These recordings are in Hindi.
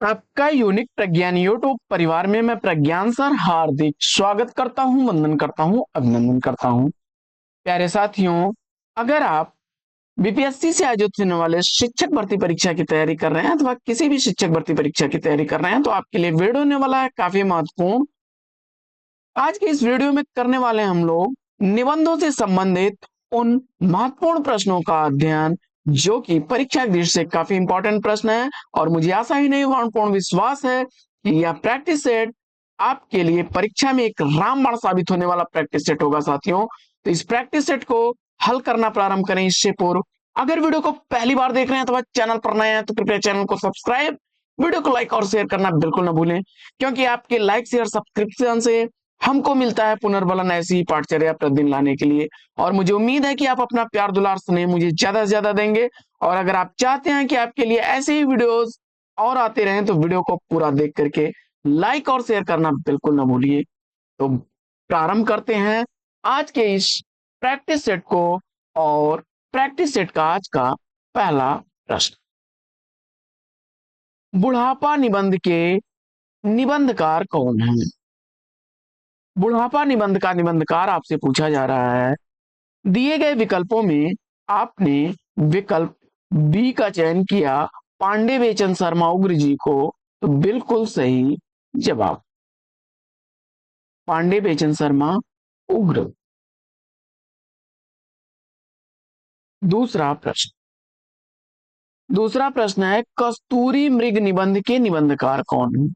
आपका यूनिक प्रज्ञान यूट्यूब परिवार में मैं प्रज्ञान सर हार्दिक स्वागत करता हूं, वंदन करता हूं, अभिनंदन करता हूं। प्यारे साथियों, अगर आप बीपीएससी से आयोजित होने वाले शिक्षक भर्ती परीक्षा की तैयारी कर रहे हैं अथवा किसी भी शिक्षक भर्ती परीक्षा की तैयारी कर रहे हैं तो आपके लिए वीडियो होने वाला है काफी महत्वपूर्ण। आज के इस वीडियो में करने वाले हम लोग निबंधों से संबंधित उन महत्वपूर्ण प्रश्नों का अध्ययन जो कि परीक्षा की दृष्टि से काफी इंपॉर्टेंट प्रश्न है। और मुझे आशा ही नहीं पूर्ण विश्वास है कि यह प्रैक्टिस सेट आपके लिए परीक्षा में एक रामबाण साबित होने वाला प्रैक्टिस सेट होगा साथियों। तो इस प्रैक्टिस सेट को हल करना प्रारंभ करें इससे पूर्व अगर वीडियो को पहली बार देख रहे हैं तो चैनल पर नए हैं तो कृपया चैनल को सब्सक्राइब, वीडियो को लाइक और शेयर करना बिल्कुल ना भूलें, क्योंकि आपके लाइक शेयर सब्सक्रिप्शन से हमको मिलता है पुनर्बलन ऐसी ही पाठचर्या प्रतिदिन लाने के लिए। और मुझे उम्मीद है कि आप अपना प्यार दुलार स्नेह मुझे ज्यादा से ज्यादा देंगे। और अगर आप चाहते हैं कि आपके लिए ऐसे ही वीडियोस और आते रहें तो वीडियो को पूरा देख करके लाइक और शेयर करना बिल्कुल ना भूलिए। तो प्रारंभ करते हैं आज के इस प्रैक्टिस सेट को। और प्रैक्टिस सेट का आज का पहला प्रश्न, बुढ़ापा निबंध के निबंधकार कौन है? बुढ़ापा निबंध का निबंधकार आपसे पूछा जा रहा है। दिए गए विकल्पों में आपने विकल्प बी का चयन किया, पांडे बेचन शर्मा उग्र जी को, तो बिल्कुल सही जवाब पांडे बेचन शर्मा उग्र। दूसरा प्रश्न दूसरा प्रश्न है, कस्तूरी मृग निबंध के निबंधकार कौन है?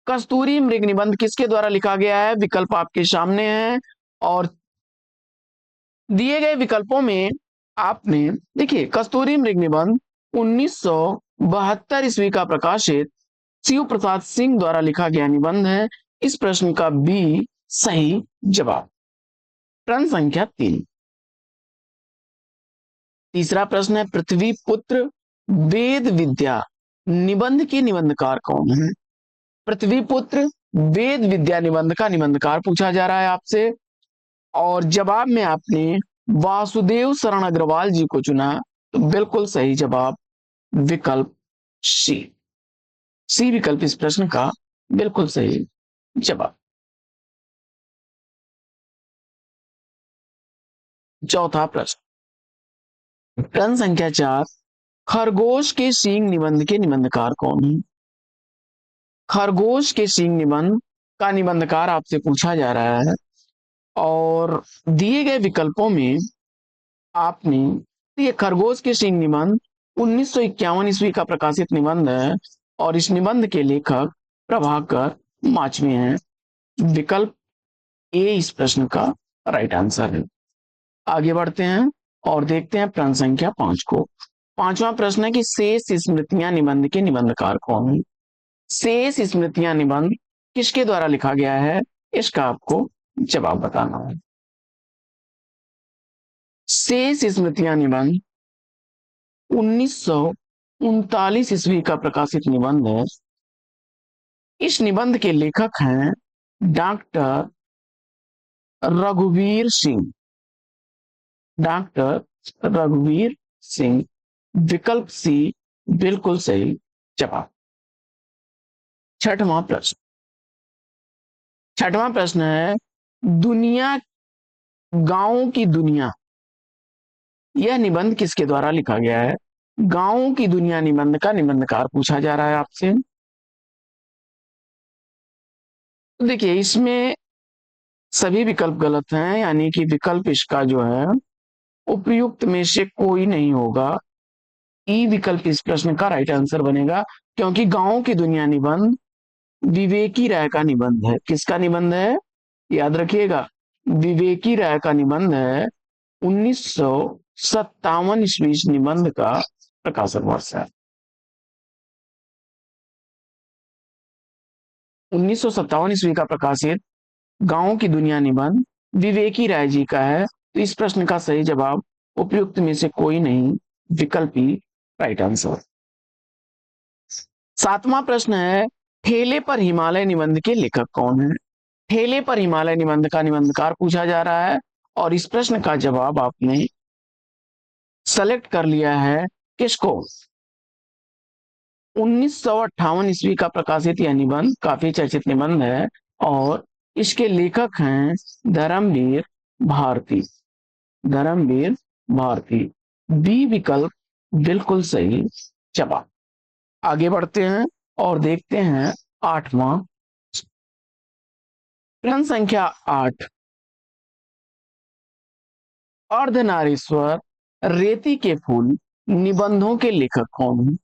कस्तूरी मृग निबंध किसके द्वारा लिखा गया है? विकल्प आपके सामने है। और दिए गए विकल्पों में आपने देखिए, कस्तूरी मृग निबंध 1972 ईस्वी का प्रकाशित शिव प्रसाद सिंह द्वारा लिखा गया निबंध है। इस प्रश्न का बी सही जवाब। प्रश्न संख्या 3। तीसरा प्रश्न है, पृथ्वी पुत्र वेद विद्या निबंध के निबंधकार कौन है? पृथ्वी पुत्र वेद विद्या निबंध का निबंधकार पूछा जा रहा है आपसे। और जवाब में आपने वासुदेव शरण अग्रवाल जी को चुना, तो बिल्कुल सही जवाब विकल्प सी। सी विकल्प इस प्रश्न का बिल्कुल सही जवाब। चौथा प्रश्न, प्रश्न संख्या 4, खरगोश के सींग निबंध के निबंधकार कौन है? खरगोश के सींग निबंध का निबंधकार आपसे पूछा जा रहा है। और दिए गए विकल्पों में आपने ये खरगोश के सींग निबंध 1951 ईस्वी का प्रकाशित निबंध है। और इस निबंध के लेखक प्रभाकर माचवे हैं। विकल्प ए इस प्रश्न का राइट आंसर है। आगे बढ़ते हैं और देखते हैं प्रश्न संख्या 5 को। पांचवा प्रश्न है कि शेष स्मृतियां निबंध के निबंधकार कौन है? शेष स्मृतियां निबंध किसके द्वारा लिखा गया है? इसका आपको जवाब बताना है। शेष स्मृतियां निबंध 1939 ईस्वी का प्रकाशित निबंध है। इस निबंध के लेखक हैं डॉक्टर रघुवीर सिंह। डॉक्टर रघुवीर सिंह। विकल्प सी बिल्कुल सही जवाब। छठवां प्रश्न छठवां प्रश्न है, दुनिया गांवों की दुनिया यह निबंध किसके द्वारा लिखा गया है? गांवों की दुनिया निबंध का निबंधकार पूछा जा रहा है आपसे। तो देखिए, इसमें सभी विकल्प गलत हैं, यानी कि विकल्प इसका जो है उपयुक्त में से कोई नहीं होगा। ई विकल्प इस प्रश्न का राइट आंसर बनेगा, क्योंकि गांवों की दुनिया निबंध विवेकी राय का निबंध है। किसका निबंध है? याद रखिएगा, विवेकी राय का निबंध है। 1957 ईस्वी निबंध का प्रकाशन वर्ष है। 1957 ईस्वी का प्रकाशित गांवों की दुनिया निबंध विवेकी राय जी का है। तो इस प्रश्न का सही जवाब उपयुक्त में से कोई नहीं, विकल्प ही राइट आंसर। सातवां प्रश्न है, ठेले पर हिमालय निबंध के लेखक कौन है? ठेले पर हिमालय निबंध का निबंधकार पूछा जा रहा है। और इस प्रश्न का जवाब आपने सेलेक्ट कर लिया है। किसको? 1958 ईस्वी का प्रकाशित यह निबंध काफी चर्चित निबंध है और इसके लेखक हैं धर्मवीर भारती। धर्मवीर भारती। बी विकल्प बिल्कुल सही जवाब। आगे बढ़ते हैं और देखते हैं 8वां प्रश्न संख्या 8। अर्धनारीश्वर रेती के फूल निबंधों के लेखक कौन हैं?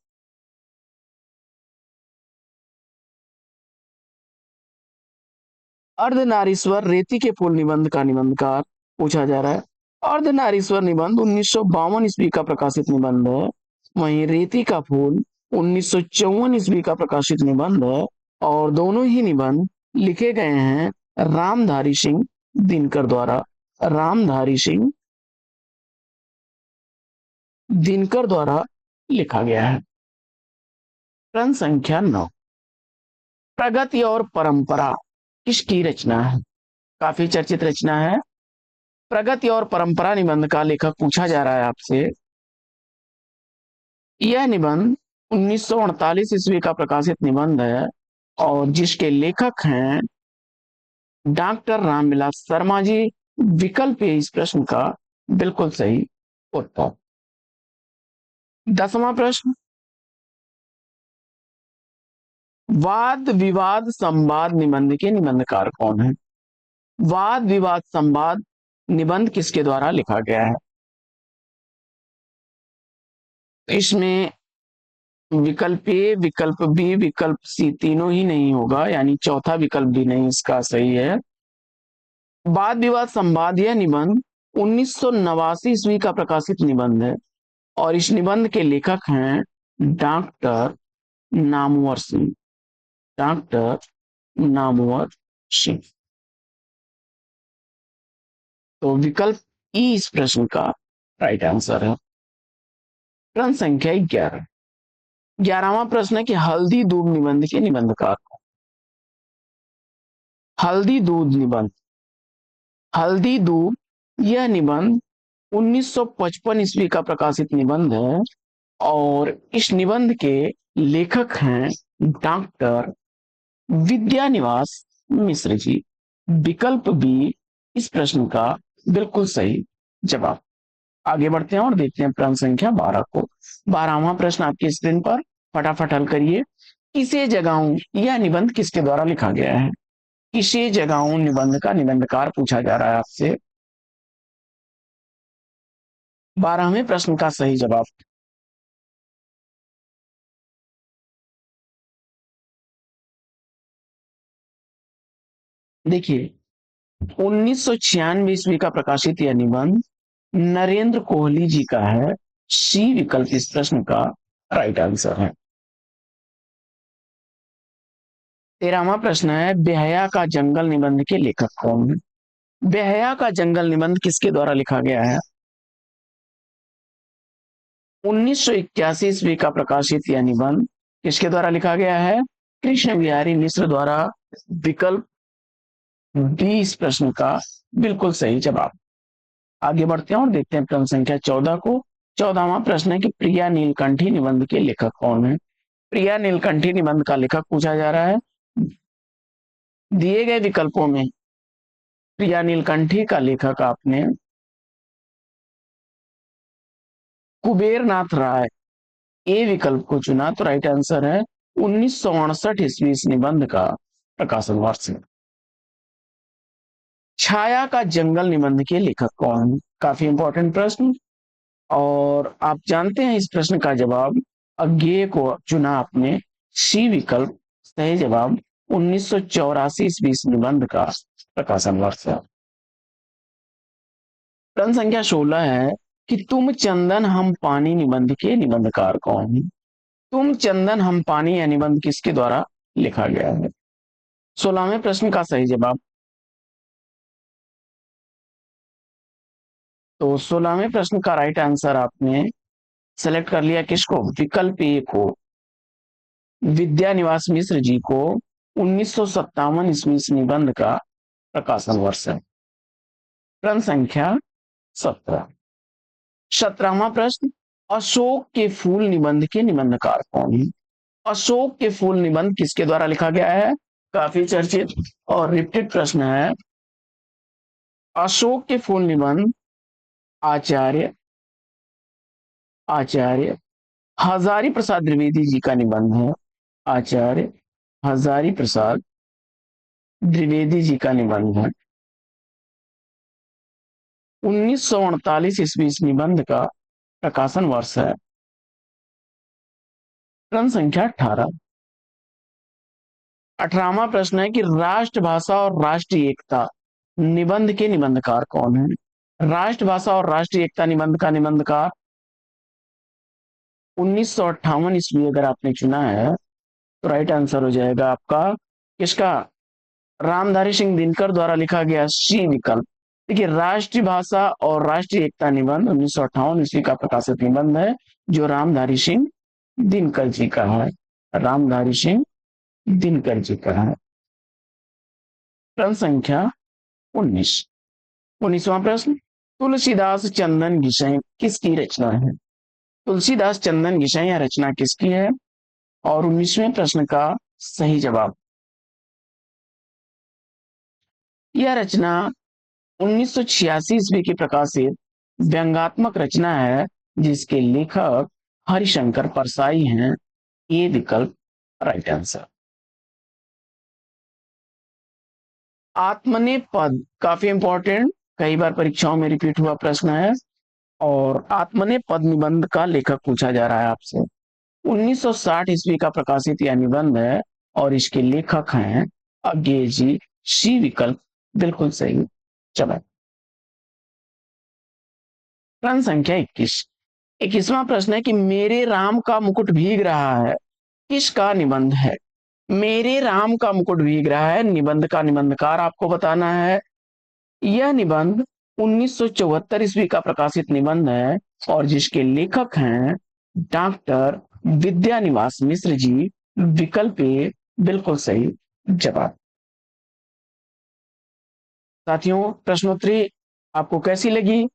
अर्धनारीश्वर रेती के फूल निबंध का निबंधकार पूछा जा रहा है। अर्धनारीश्वर निबंध 1952 ईस्वी का प्रकाशित निबंध है। वहीं रेती का फूल 1954 ईस्वी का प्रकाशित निबंध है और दोनों ही निबंध लिखे गए हैं रामधारी सिंह दिनकर द्वारा। रामधारी सिंह दिनकर द्वारा लिखा गया है। प्रश्न संख्या 9। प्रगति और परंपरा किसकी रचना है? काफी चर्चित रचना है। प्रगति और परंपरा निबंध का लेखक पूछा जा रहा है आपसे। यह निबंध 1948 ईस्वी का प्रकाशित निबंध है और जिसके लेखक हैं डॉक्टर रामविलास शर्मा जी। विकल्प है इस प्रश्न का बिल्कुल सही उत्तर। 10वां प्रश्न। वाद विवाद संवाद निबंध के निबंधकार कौन है? वाद विवाद संवाद निबंध किसके द्वारा लिखा गया है? इसमें विकल्प ए, विकल्प बी, विकल्प सी तीनों ही नहीं होगा, यानी चौथा विकल्प भी नहीं इसका सही है। वाद विवाद संवाद यह निबंध 1989 ईस्वी का प्रकाशित निबंध है और इस निबंध के लेखक हैं डॉक्टर नामवर सिंह। डॉक्टर नामवर सिंह। तो विकल्प ई इस प्रश्न का राइट आंसर है। प्रश्न संख्या 11। 11वां प्रश्न है कि हल्दी दूध निबंध के निबंधकार। हल्दी दूध निबंध। हल्दी दूध यह निबंध 1955 ईस्वी का प्रकाशित निबंध है और इस निबंध के लेखक हैं डॉक्टर विद्यानिवास मिश्र जी। विकल्प बी इस प्रश्न का बिल्कुल सही जवाब। आगे बढ़ते हैं और देखते हैं प्रश्न संख्या 12 को। 12वां प्रश्न आपकी स्क्रीन पर, फटाफट हल करिए। किसे जगाऊं यह निबंध किसके द्वारा लिखा गया है? किसे जगाऊं निबंध का निबंधकार पूछा जा रहा है आपसे। 12वें प्रश्न का सही जवाब। देखिए 1996 ईस्वी का प्रकाशित यह निबंध नरेंद्र कोहली जी का है। सी विकल्प इस प्रश्न का राइट आंसर है। 13वां प्रश्न है बेहया का जंगल निबंध के लेखक कौन है? बेहया का जंगल निबंध किसके द्वारा लिखा गया है? 1981 ईस्वी का प्रकाशित यह निबंध किसके द्वारा लिखा गया है? कृष्ण बिहारी मिश्र द्वारा। विकल्प बी इस प्रश्न का बिल्कुल सही जवाब। आगे बढ़ते हैं और देखते हैं प्रश्न संख्या 14 को। 14वां प्रश्न है कि प्रिया नीलकंठी निबंध के लेखक कौन है? प्रिया नीलकंठी निबंध का लेखक पूछा जा रहा है। दिए गए विकल्पों में प्रिया नीलकंठी का लेखक आपने कुबेरनाथ राय ए विकल्प को चुना, तो राइट आंसर है 1968 ईस्वी इस निबंध का प्रकाशन वर्ष। छाया का जंगल निबंध के लेखक कौन? काफी इंपॉर्टेंट प्रश्न और आप जानते हैं इस प्रश्न का जवाब। अज्ञेय को चुना आपने, सी विकल्प सही जवाब। 1984 ईस्वी इस निबंध का प्रकाशन वर्ष है। प्रश्न संख्या 16 है कि तुम चंदन हम पानी निबंध के निबंधकार कौन है? तुम चंदन हम पानी या निबंध किसके द्वारा लिखा गया है? 16वें प्रश्न का सही जवाब। तो 16वें प्रश्न का राइट आंसर आपने सेलेक्ट कर लिया किसको? विकल्प ए को, विद्यानिवास मिश्र जी को। 1957 ईस्वी इस निबंध का प्रकाशन वर्ष है। प्रश्न संख्या 17। 17वां प्रश्न अशोक के फूल निबंध के निबंधकार कौन है? अशोक के फूल निबंध किसके द्वारा लिखा गया है? काफी चर्चित और रिपीटेड प्रश्न है। अशोक के फूल निबंध आचार्य आचार्य हजारी प्रसाद द्विवेदी जी का निबंध है। आचार्य हजारी प्रसाद द्विवेदी जी का निबंध है। 1948 ईस्वी इस निबंध का प्रकाशन वर्ष है। प्रश्न संख्या 18। 18वां प्रश्न है कि राष्ट्रभाषा और राष्ट्रीय एकता निबंध के निबंधकार कौन है? राष्ट्रभाषा और राष्ट्रीय एकता निबंध का निबंधकार 1958 ईस्वी अगर आपने चुना है तो राइट आंसर हो जाएगा आपका किसका? रामधारी सिंह दिनकर द्वारा लिखा गया सी विकल्प। देखिए, राष्ट्रीय भाषा और राष्ट्रीय एकता निबंध 1958 ईस्वी का प्रकाशित निबंध है जो रामधारी सिंह दिनकर जी का है। रामधारी सिंह दिनकर जी का है। प्रश्न संख्या 19। 19वां प्रश्न, तुलसीदास चंदन घिसैं किसकी रचना है? तुलसीदास चंदन घिसैं यह रचना किसकी है? और 19वें प्रश्न का सही जवाब, यह रचना 1986 ईस्वी की प्रकाशित व्यंग्यात्मक रचना है जिसके लेखक हरिशंकर परसाई हैं। ये विकल्प राइट आंसर। आत्मनेपद पद काफी इंपॉर्टेंट, कई बार परीक्षाओं में रिपीट हुआ प्रश्न है और आत्मनेपद पद निबंध का लेखक पूछा जा रहा है आपसे। 1960 ईस्वी का प्रकाशित यह निबंध है और इसके लेखक हैं अज्ञेय जी। सी विकल्प बिल्कुल सही। चलो, प्रश्न संख्या 21। 21वां प्रश्न है कि मेरे राम का मुकुट भीग रहा है किसका निबंध है? मेरे राम का मुकुट भीग रहा है निबंध का निबंधकार आपको बताना है। यह निबंध 1974 ईस्वी का प्रकाशित निबंध है और जिसके लेखक हैं डॉक्टर विद्यानिवास मिश्र जी। विकल्प ए बिल्कुल सही जवाब। साथियों, प्रश्नोत्तरी आपको कैसी लगी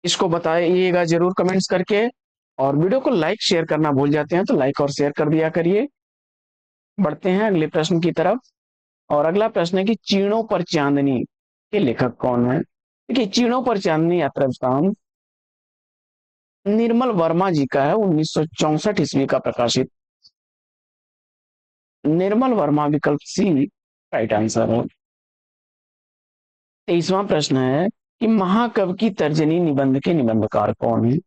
इसको बताइएगा जरूर कमेंट्स करके, और वीडियो को लाइक शेयर करना भूल जाते हैं तो लाइक और शेयर कर दिया करिए। बढ़ते हैं अगले प्रश्न की तरफ, और अगला प्रश्न है कि चीणों पर चांदनी के लेखक कौन है? देखिए, चीणों पर चांदनी या प्रस्थान निर्मल वर्मा जी का है। 1964 ईस्वी का प्रकाशित निर्मल वर्मा, विकल्प सी राइट आंसर है। 23वां प्रश्न है कि महाकवि की तर्जनी निबंध के निबंधकार कौन है?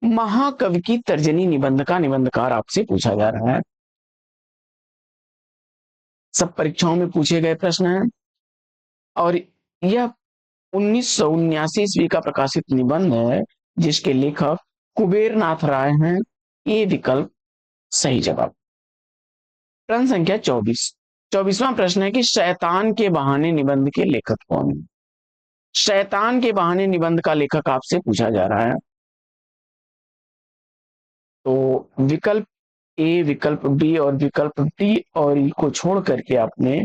महाकवि की तर्जनी निबंध का निबंधकार आपसे पूछा जा रहा है। सब परीक्षाओं में पूछे गए प्रश्न हैं और यह 1979 ईस्वी का प्रकाशित निबंध है जिसके लेखक कुबेर नाथ राय हैं। ये विकल्प सही जवाब। प्रश्न संख्या 24। 24वां प्रश्न है कि शैतान के बहाने निबंध के लेखक कौन है? शैतान के बहाने निबंध का लेखक आपसे पूछा जा रहा है। तो विकल्प ए, विकल्प बी और विकल्प डी और ई को छोड़ करके आपने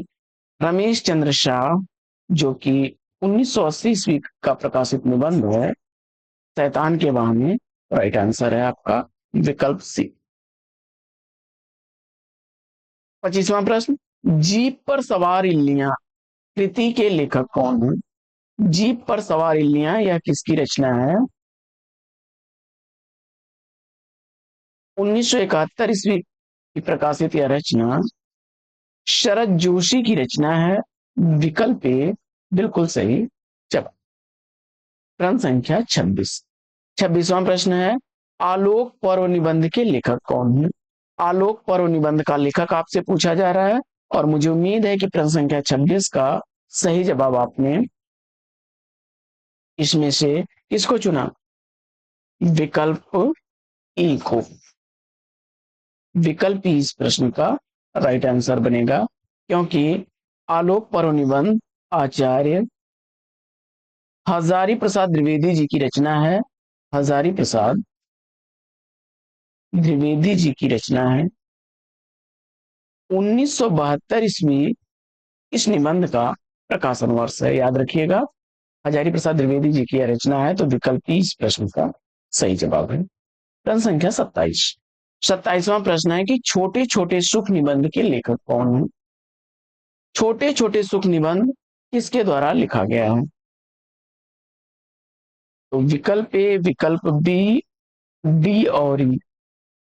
रमेश चंद्र शाह, जो कि 1980 ईस्वी का प्रकाशित निबंध है शैतान के बहाने, राइट आंसर है आपका विकल्प सी। 25वां प्रश्न, जीप पर सवार इल्लियां कृति के लेखक कौन है? जीप पर सवार इल्लियां यह किसकी रचना है? 1971 ईस्वी की प्रकाशित यह रचना शरद जोशी की रचना है। विकल्प ए बिल्कुल सही जवाब। प्रश्न संख्या 26। 26वां प्रश्न है आलोक पर्व निबंध के लेखक कौन है? आलोक पर्व निबंध का लेखक आपसे पूछा जा रहा है और मुझे उम्मीद है कि प्रश्न संख्या 26 का सही जवाब आपने इसमें से किसको चुना? विकल्प ई को। विकल्प ई इस प्रश्न का राइट आंसर बनेगा क्योंकि आलोक पर्व निबंध आचार्य हजारी प्रसाद द्विवेदी जी की रचना है। हजारी प्रसाद द्विवेदी जी की रचना है। 1972 ईस्वी इस निबंध का प्रकाशन वर्ष है, याद रखिएगा। हजारी प्रसाद द्विवेदी जी की रचना है, तो विकल्प इस प्रश्न का सही जवाब है। प्रश्न संख्या 27। 27वां प्रश्न है कि छोटे छोटे सुख निबंध के लेखक कौन है? छोटे छोटे सुख निबंध किसके द्वारा लिखा गया है? तो विकल्प ए, विकल्प बी, डी और ई,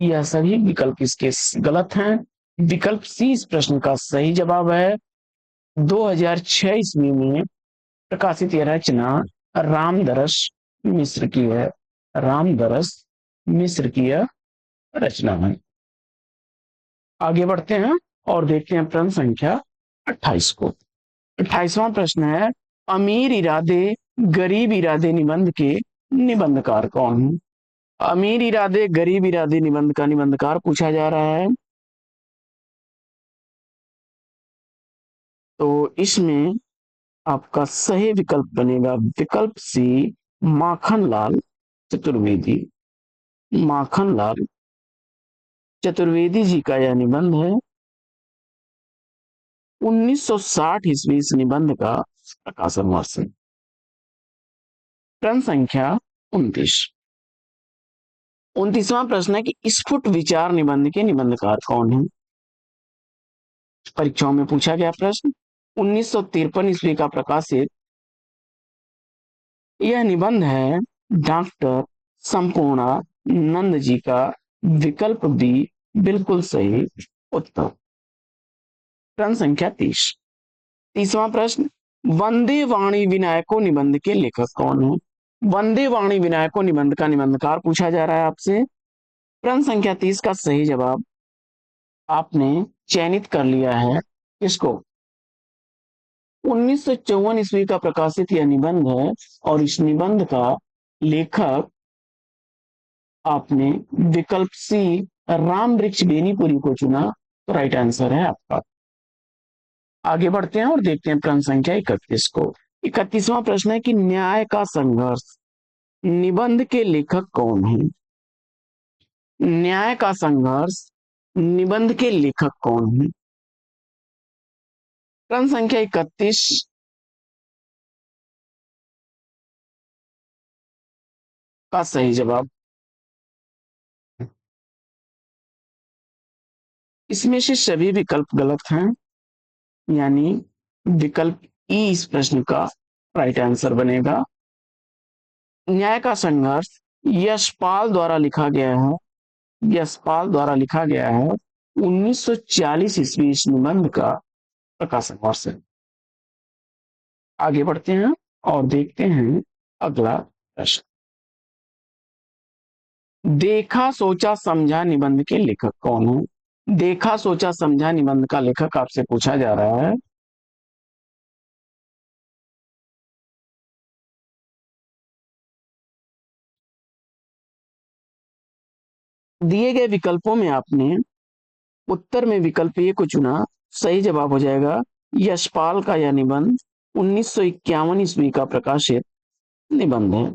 यह सभी विकल्प इसके गलत हैं। विकल्प सी इस प्रश्न का सही जवाब है। 2006 ईस्वी में प्रकाशित यह रचना रामदरस मिश्र की है। रामदरस मिश्र की यह रचना है। आगे बढ़ते हैं और देखते हैं प्रश्न संख्या 28 को। 28वां प्रश्न है, अमीर इरादे गरीब इरादे निबंध के निबंधकार कौन है? अमीर इरादे गरीब इरादे निबंध का निबंधकार पूछा जा रहा है। तो इसमें आपका सही विकल्प बनेगा विकल्प सी, माखनलाल चतुर्वेदी। माखनलाल चतुर्वेदी जी का यह निबंध है। 1960 ईस्वी इस निबंध का प्रकाशन वर्ष है। प्रश्न संख्या 29। 29वां प्रश्न है कि स्फुट विचार निबंध के निबंधकार कौन है? परीक्षाओं में पूछा गया प्रश्न। 1953 ईस्वी का प्रकाशित यह निबंध है डॉक्टर संपूर्णा नंद जी का। विकल्प बी बिल्कुल सही उत्तर। प्रश्न संख्या 30। 30वां प्रश्न, वंदे वाणी विनायको निबंध के लेखक कौन है? वंदे वाणी विनायको निबंध का निबंधकार पूछा जा रहा है आपसे। प्रश्न संख्या 30 का सही जवाब आपने चयनित कर लिया है। इसको 1954 ईस्वी का प्रकाशित यह निबंध है और इस निबंध का लेखक आपने विकल्प सी राम वृक्ष बेनीपुरी को चुना। तो राइट आंसर है आपका। आगे बढ़ते हैं और देखते हैं प्रश्न संख्या 31 को। 31वां प्रश्न है कि न्याय का संघर्ष निबंध के लेखक कौन है? न्याय का संघर्ष निबंध के लेखक कौन है? प्रश्न संख्या 31 का सही जवाब, इसमें से सभी विकल्प गलत हैं, यानी विकल्प ई इस प्रश्न का राइट आंसर बनेगा। न्याय का संघर्ष यशपाल द्वारा लिखा गया है। यशपाल द्वारा लिखा गया है। 1940 ईस्वी इस निबंध का प्रकाशन वर्ष है। आगे बढ़ते हैं और देखते हैं अगला प्रश्न। देखा सोचा समझा निबंध के लेखक कौन है? देखा सोचा समझा निबंध का लेखक आपसे पूछा जा रहा है। दिए गए विकल्पों में आपने उत्तर में विकल्प ए को चुना। सही जवाब हो जाएगा यशपाल का यह निबंध 1951 ईस्वी का प्रकाशित निबंध है।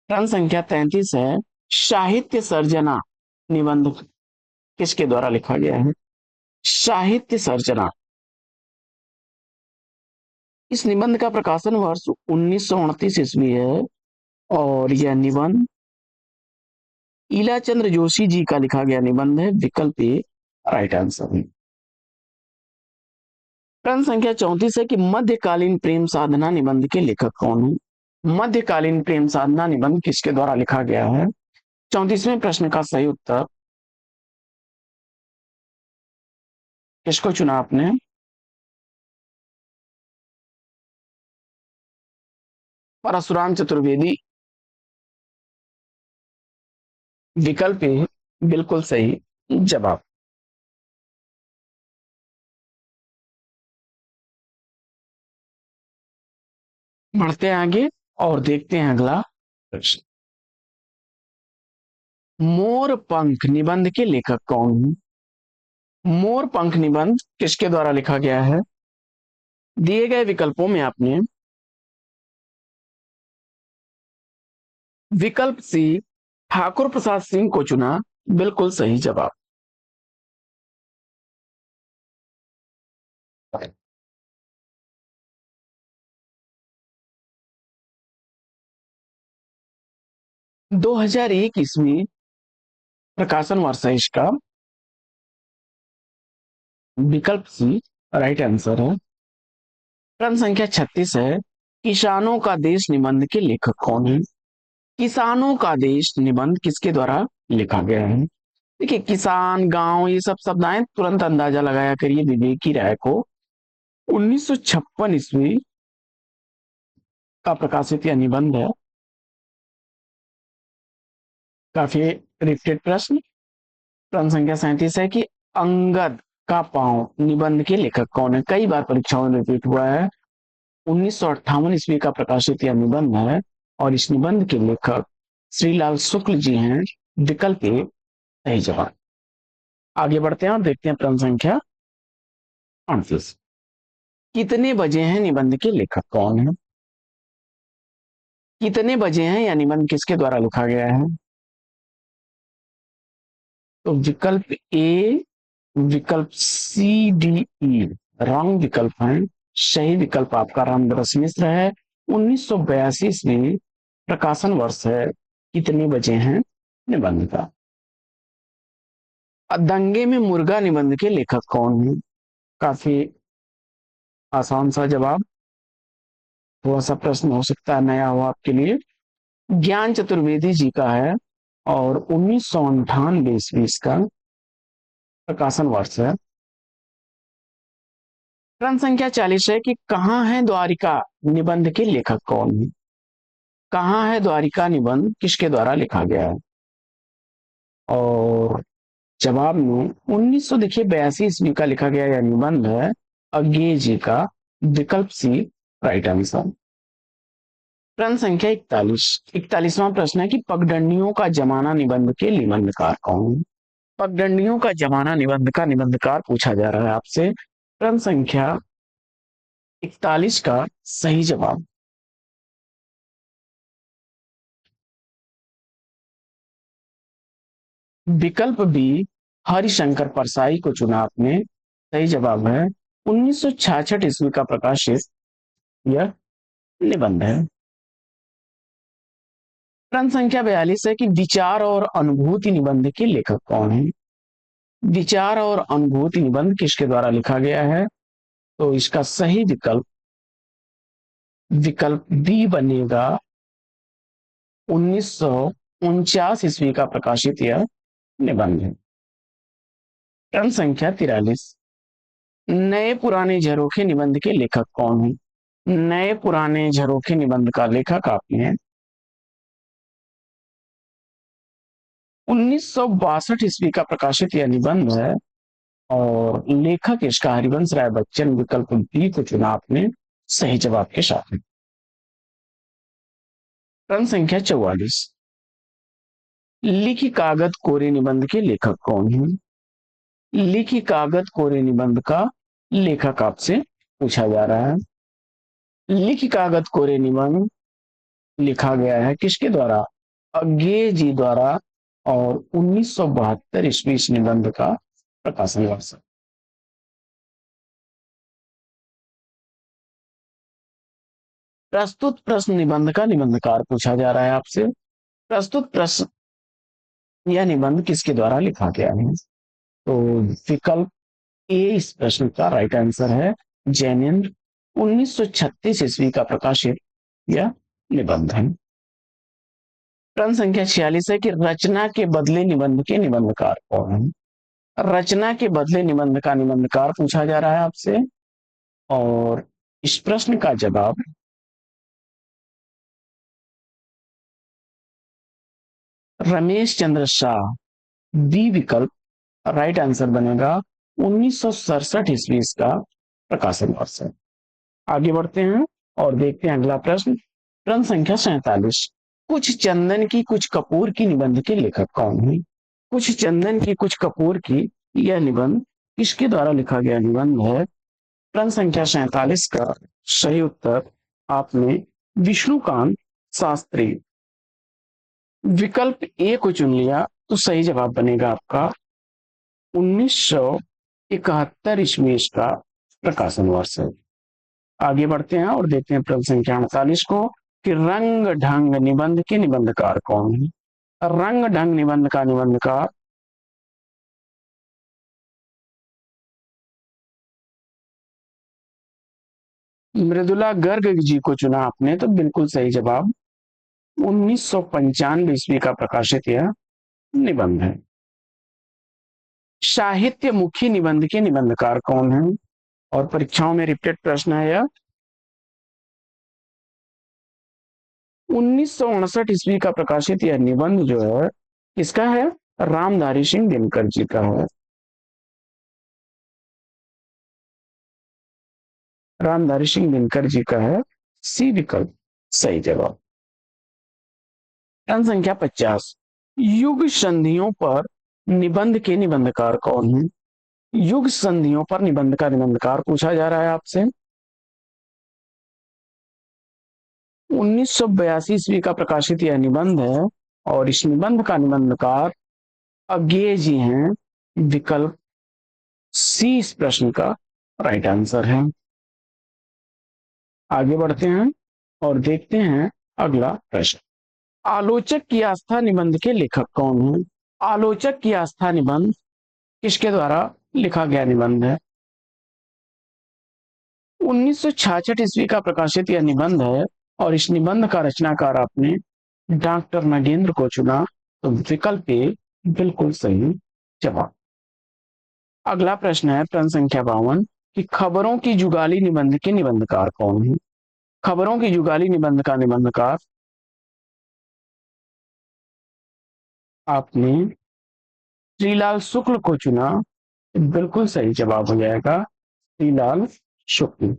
प्रश्न संख्या 33 है, साहित्य सर्जना निबंध किसके द्वारा लिखा गया है? साहित्य सर्जना, इस निबंध का प्रकाशन वर्ष 1929 ईस्वी है और यह निबंध ईलाचंद्र जोशी जी का लिखा गया निबंध है। विकल्प ए राइट आंसर है। प्रश्न संख्या 34 है कि मध्यकालीन प्रेम साधना निबंध के लेखक कौन है? मध्यकालीन प्रेम साधना निबंध किसके द्वारा लिखा गया है? 34वें प्रश्न का सही उत्तर किसको चुना आपने? परशुराम चतुर्वेदी। विकल्प ए बिल्कुल सही जवाब। बढ़ते हैं आगे और देखते हैं अगला प्रश्न। मोर पंख निबंध के लेखक कौन है? मोर पंख निबंध किसके द्वारा लिखा गया है? दिए गए विकल्पों में आपने विकल्प सी ठाकुर प्रसाद सिंह को चुना। बिल्कुल सही जवाब। 2001 ईस्वी प्रकाशन वर्ष है इसका। विकल्प सी राइट आंसर है। प्रश्न संख्या 36 है, किसानों का देश निबंध के लेखक कौन है? किसानों का देश निबंध किसके द्वारा लिखा गया है? देखिए, किसान, गांव, ये सब शब्द आए तुरंत अंदाजा लगाया करिए विवेकी राय को। 1956 ईस्वी का प्रकाशित यह निबंध है। काफी रिपीटेड प्रश्न। प्रश्न संख्या 37 है कि अंगद का पांव निबंध के लेखक कौन है? कई बार परीक्षाओं में रिपीट हुआ है। 1958 ईस्वी का प्रकाशित यह निबंध है और इस निबंध के लेखक श्रीलाल शुक्ल जी हैं। विकल्प ए सही जवाब। आगे बढ़ते हैं और देखते हैं प्रश्न संख्या 38। कितने बजे हैं निबंध के लेखक कौन है? कितने बजे हैं या निबंध किसके द्वारा लिखा गया है? तो विकल्प ए, विकल्प सी, डी, ई रॉन्ग विकल्प है। सही विकल्प आपका रामदास मिश्र है। 1982 में प्रकाशन वर्ष है। कितने बजे हैं निबंध का। दंगे में मुर्गा निबंध के लेखक कौन है? काफी आसान सा जवाब। थोड़ा सा प्रश्न हो सकता है नया हो आपके लिए। ज्ञान चतुर्वेदी जी का है और 1998 ईस्वी का प्रकाशन वर्ष है। प्रश्न संख्या 40 है कि कहाँ है द्वारिका निबंध के लेखक कौन है? कहाँ है द्वारिका निबंध किसके द्वारा लिखा गया है? और जवाब में 1982 ईस्वी का लिखा गया यह निबंध है अज्ञे जी का। विकल्प सी राइट आंसर। प्रश्न संख्या 41वां प्रश्न है कि पगडंडियों का जमाना निबंध के निबंधकार कौन है? पगडंडियों का जमाना निबंध का निबंधकार पूछा जा रहा है आपसे। प्रश्न संख्या 41 का सही जवाब। विकल्प बी हरिशंकर परसाई को चुना आपने। सही जवाब है। 1966 ईस्वी का प्रकाशित यह निबंध है। प्रश्न संख्या 42 है कि विचार और अनुभूति निबंध के लेखक कौन है? विचार और अनुभूति निबंध किसके द्वारा लिखा गया है? तो इसका सही विकल्प विकल्प बी बनेगा। 1949 ईस्वी का प्रकाशित यह निबंध है। प्रश्न संख्या 43, नए पुराने झरोखे निबंध के लेखक कौन है? नए पुराने झरोखे निबंध का लेखक आपने 1962 ईस्वी का प्रकाशित यह निबंध है और लेखक इसका हरिवंश राय बच्चन। विकल्प बी को चुना आपने सही जवाब के साथ। प्रश्न संख्या 44, लिखी कागज कोरे निबंध के लेखक कौन है? लिखी कागज कोरे निबंध का लेखक आपसे पूछा जा रहा है। लिखी कागज कोरे निबंध लिखा गया है किसके द्वारा? अज्ञे जी द्वारा और 1972 ईस्वी इस निबंध का प्रकाशन वर्ष। प्रस्तुत प्रश्न निबंध का निबंधकार पूछा जा रहा है आपसे। प्रस्तुत प्रश्न यह निबंध किसके द्वारा लिखा गया है? तो विकल्प ए इस प्रश्न का राइट आंसर है। जैनेन्द्र। 1936 ईस्वी का प्रकाशित यह निबंध है। प्रश्न संख्या 46 है कि रचना के बदले निबंध के निबंधकार कौन है? रचना के बदले निबंध का निबंधकार पूछा जा रहा है आपसे और इस प्रश्न का जवाब रमेश चंद्र शाह। बी विकल्प राइट आंसर बनेगा। 1967 ईस्वी का प्रकाशन वर्ष है। आगे बढ़ते हैं और देखते हैं अगला प्रश्न। प्रश्न संख्या 47, कुछ चंदन की कुछ कपूर की निबंध के लेखक कौन है? कुछ चंदन की कुछ कपूर की यह निबंध किसके द्वारा लिखा गया निबंध है? प्रश्न संख्या 47 का सही उत्तर आपने विष्णुकांत शास्त्री विकल्प ए को चुन लिया तो सही जवाब बनेगा आपका 1971 ईस्वी का प्रकाशन वर्ष है। आगे बढ़ते हैं और देखते हैं प्रश्न संख्या 48 को कि रंग ढंग निबंध के निबंधकार कौन है? रंग ढंग निबंध का निबंधकार, मृदुला गर्ग जी को चुना आपने, तो बिल्कुल सही जवाब। 1995 ईस्वी का प्रकाशित यह निबंध है। साहित्य मुखी निबंध के निबंधकार कौन है? और परीक्षाओं में रिपीटेड प्रश्न है यह। 1959 ईस्वी का प्रकाशित यह निबंध जो है किसका है? रामधारी सिंह दिनकर जी का है। रामधारी सिंह दिनकर जी का है, सी विकल्प सही जवाब। प्रश्न संख्या 50, युग संधियों पर निबंध के निबंधकार कौन है? युग संधियों पर निबंध का निबंधकार पूछा जा रहा है आपसे। 1982 ईस्वी का प्रकाशित यह निबंध है और इस निबंध का निबंधकार अज्ञेय जी हैं। विकल्प सी इस प्रश्न का राइट आंसर है। आगे बढ़ते हैं और देखते हैं अगला प्रश्न। आलोचक की आस्था निबंध के लेखक कौन है? आलोचक की आस्था निबंध किसके द्वारा लिखा गया निबंध है? 1966 ईस्वी का प्रकाशित यह निबंध है और इस निबंध का रचनाकार आपने डॉक्टर नगेंद्र को चुना, तो विकल्प ए बिल्कुल सही जवाब। अगला प्रश्न है प्रश्न संख्या 52 कि खबरों की जुगाली निबंध के निबंधकार कौन है? खबरों की जुगाली निबंध का निबंधकार आपने श्रीलाल शुक्ल को चुना, बिल्कुल सही जवाब हो जाएगा श्रीलाल शुक्ल।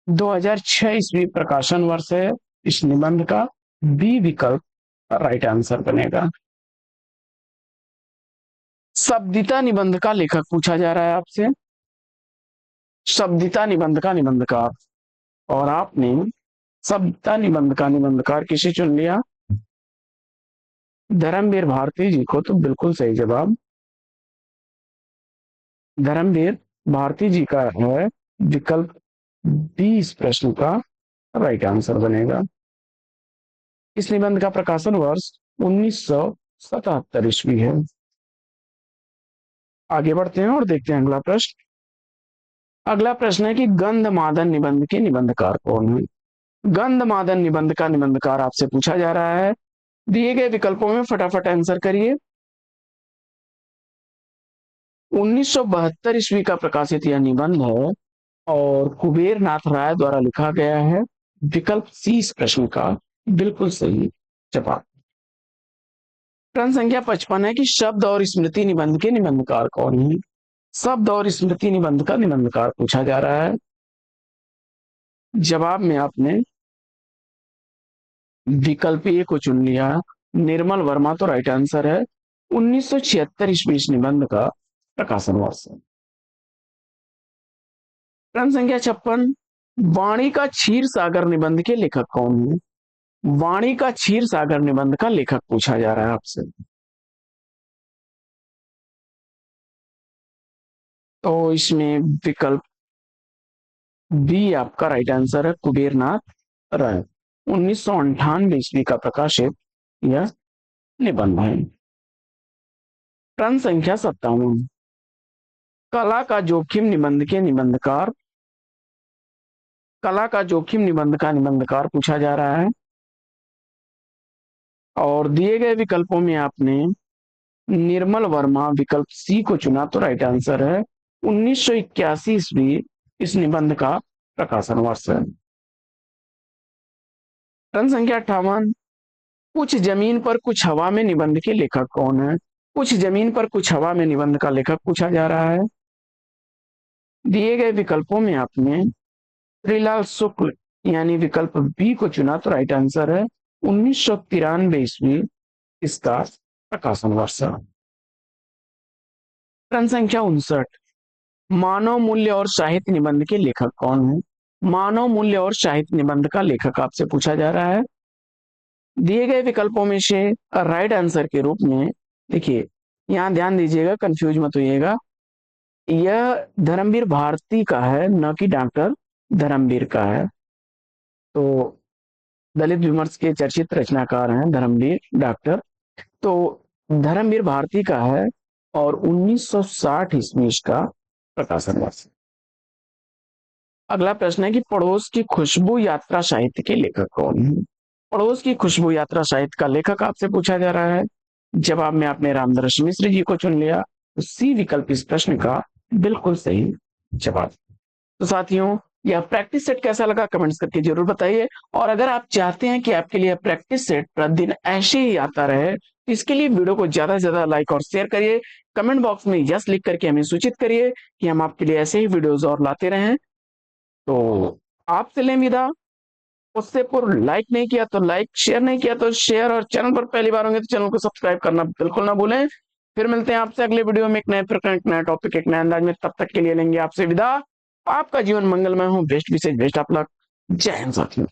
2006 ईस्वी प्रकाशन वर्ष है इस निबंध का, बी विकल्प राइट आंसर बनेगा। शब्दिता निबंध का लेखक पूछा जा रहा है आपसे। शब्दिता निबंध का निबंधकार, और आपने शब्दिता निबंध का निबंधकार किसे चुन लिया? धर्मवीर भारती जी को, तो बिल्कुल सही जवाब धर्मवीर भारती जी का है। विकल्प बी इस प्रश्न का राइट आंसर बनेगा। इस निबंध का प्रकाशन वर्ष 1977 ईस्वी है। आगे बढ़ते हैं और देखते हैं अगला प्रश्न। अगला प्रश्न है कि गंधमादन निबंध के निबंधकार कौन है? गंधमादन निबंध का निबंधकार आपसे पूछा जा रहा है। दिए गए विकल्पों में फटाफट आंसर करिए। 1972 ईस्वी का प्रकाशित यह निबंध है और कुबेर नाथ राय द्वारा लिखा गया है। विकल्प सी इस प्रश्न का बिल्कुल सही जवाब। प्रश्न संख्या 55 है कि शब्द और स्मृति निबंध के निबंधकार कौन है? शब्द और स्मृति निबंध का निबंधकार पूछा जा रहा है। जवाब में आपने विकल्प ए को चुन लिया, निर्मल वर्मा, तो राइट आंसर है। 1976 ईस्वी इस निबंध का प्रकाशन वर्ष है। प्रश्न संख्या 56, वाणी का क्षीर सागर निबंध के लेखक कौन है? वाणी का क्षीर सागर निबंध का लेखक पूछा जा रहा है आपसे। तो इसमें विकल्प बी आपका राइट आंसर है, कुबेरनाथ राय। 1998 ईस्वी का प्रकाशित यह निबंध है। प्रश्न संख्या 57, कला का जोखिम निबंध के निबंधकार, कला का जोखिम निबंध का निबंधकार पूछा जा रहा है और दिए गए विकल्पों में आपने निर्मल वर्मा विकल्प सी को चुना, तो राइट आंसर है। 1981 ईस्वी इस निबंध का प्रकाशन वर्ष है। प्रश्न संख्या 58, कुछ जमीन पर कुछ हवा में निबंध के लेखक कौन है? कुछ जमीन पर कुछ हवा में निबंध का लेखक पूछा जा रहा है। दिए गए विकल्पों में आपने श्रीलाल शुक्ल यानी विकल्प बी को चुना, तो राइट आंसर है। 1993 ईस्वी इसका प्रकाशन वर्ष है। प्रश्न संख्या 59, मानव मूल्य और साहित्य निबंध के लेखक कौन है? मानव मूल्य और साहित्य निबंध का लेखक आपसे पूछा जा रहा है। दिए गए विकल्पों में से राइट आंसर के रूप में देखिए, यहां ध्यान दीजिएगा, कंफ्यूज मत होइएगा, यह धर्मवीर भारती का है, न कि डॉक्टर धर्मवीर का है। तो दलित विमर्श के चर्चित रचनाकार हैं धर्मवीर डॉक्टर। तो धर्मवीर भारती का है और 1960 ईस्वी इसका प्रकाशन वर्ष। अगला प्रश्न है कि पड़ोस की खुशबू यात्रा साहित्य के लेखक कौन है? पड़ोस की खुशबू यात्रा साहित्य का लेखक आपसे पूछा जा रहा है। जवाब में आपने रामदर्श मिश्र जी को चुन लिया, तो सी विकल्प इस प्रश्न का बिल्कुल सही जवाब। तो साथियों, यह प्रैक्टिस सेट कैसा लगा कमेंट्स करके जरूर बताइए। और अगर आप चाहते हैं कि आपके लिए प्रैक्टिस सेट प्रतिदिन ऐसे ही आता रहे, तो इसके लिए वीडियो को ज्यादा से ज्यादा लाइक और शेयर करिए। कमेंट बॉक्स में यस लिख करके हमें सूचित करिए कि हम आपके लिए ऐसे ही वीडियोस और लाते रहें। तो आपसे लें विदा। उससे पूर्व लाइक नहीं किया तो लाइक, शेयर नहीं किया तो शेयर, और चैनल पर पहली बार होंगे तो चैनल को सब्सक्राइब करना बिल्कुल ना भूलें। फिर मिलते हैं आपसे अगले वीडियो में एक नए प्रकरण, एक नया टॉपिक, एक नए अंदाज में। तब तक के लिए लेंगे आपसे विदा। आपका जीवन मंगलमय हो, best wishes best of luck. जय हिंद साथियों।